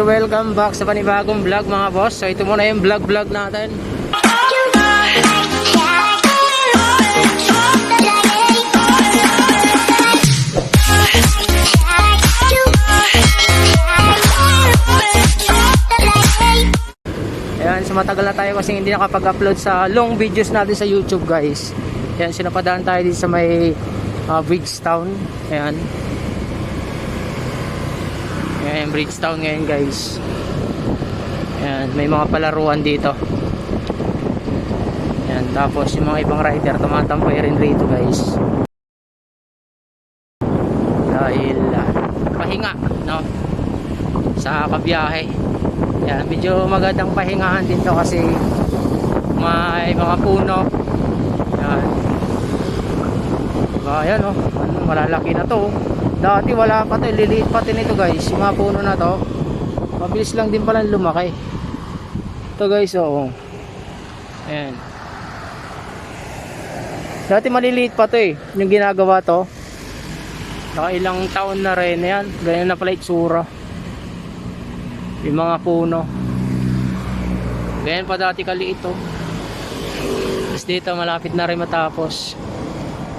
So welcome back sa panibagong vlog mga boss. So ito muna yung vlog natin. Ayan, so matagal na tayo kasi hindi nakapag-upload sa long videos natin sa YouTube guys. Ayan, sinapadaan tayo dito sa may Bridgetown. Ayan. Ayan, Bridgetown ngayon guys. Ayan, may mga palaruan dito. Ayan, tapos yung mga ibang rider tumatambay rin rito guys. Dahil pahinga, no? Sa kabiyahe. Ayan, medyo magandang pahingahan dito kasi may mga puno. Ayan. Diba, ayan oh, malalaki na to. Dati wala pa to, liliit pa din ito guys. Yung mga puno na to, mabilis lang din pala lumaki. Ito guys, oh. Ayan. Dati maliliit pa to eh, yung ginagawa to. Nakailang taon na rin, ayan. Ganyan na pala itsura. Yung mga puno. Ganyan pa dati kaliit to. Tapos dito malapit na rin matapos.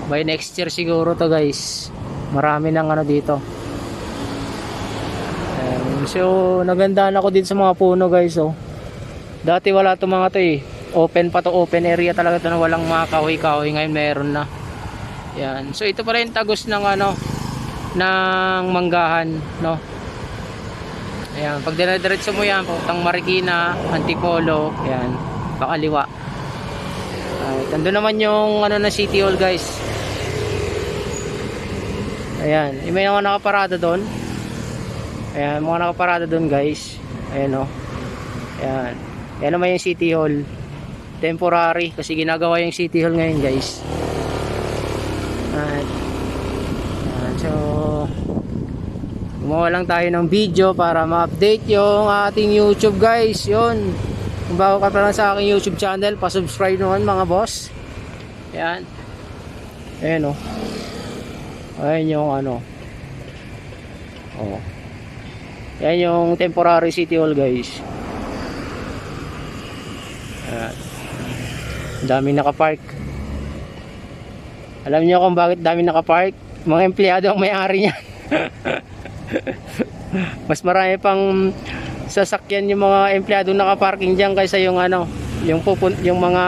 By next year siguro to guys. Marami nang ano dito. So nagandaan ako din sa mga puno guys oh. Dati wala to mga to eh. Open pa to, open area talaga to na walang mga kahoy-kahoy. Ngayon meron na. Yan. So ito pa rin tagos ng ano ng Manggahan, no? Ayan, pag dire-diretso mo yan, papuntang Marikina, Antipolo, ayan, pakaliwa. Ando naman yung ano na City Hall guys. Ayan, may mga nakaparada doon. Ayan, mga nakaparada doon guys. Ayan o. Ayan. Ayan naman yung City Hall. Temporary kasi ginagawa yung City Hall ngayon guys. Ayan. So gumawa lang tayo ng video para ma-update yung ating YouTube guys. Yun, kung bago ka pa lang sa aking YouTube channel, pa-subscribe naman mga boss. Ayan. Ayan o. Ayan yung ano. Oh. Ayan yung temporary City Hall guys. Ayan. Daming nakapark. Alam niyo kung bakit daming nakapark? Mga empleyado ang may-ari niyan. Mas marami pang sasakyan yung mga empleyado nakaparking diyan kaysa yung ano, yung mga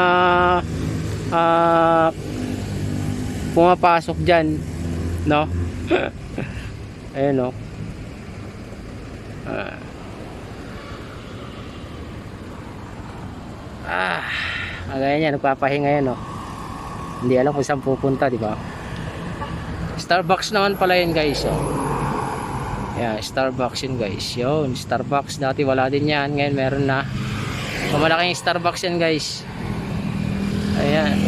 pumapasok diyan, no? Ayun no. Magaya niya, nagpapahinga yan no. Hindi alam kung saan pupunta, di ba? Starbucks naman pala yun guys oh. Yeah, Starbucks yun guys. Yun, Starbucks dati wala din yan, ngayon meron na. So malaking Starbucks yan guys. Ayan.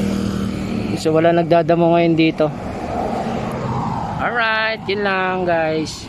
So wala nagdadamo ngayon dito. Alright, yun lang guys.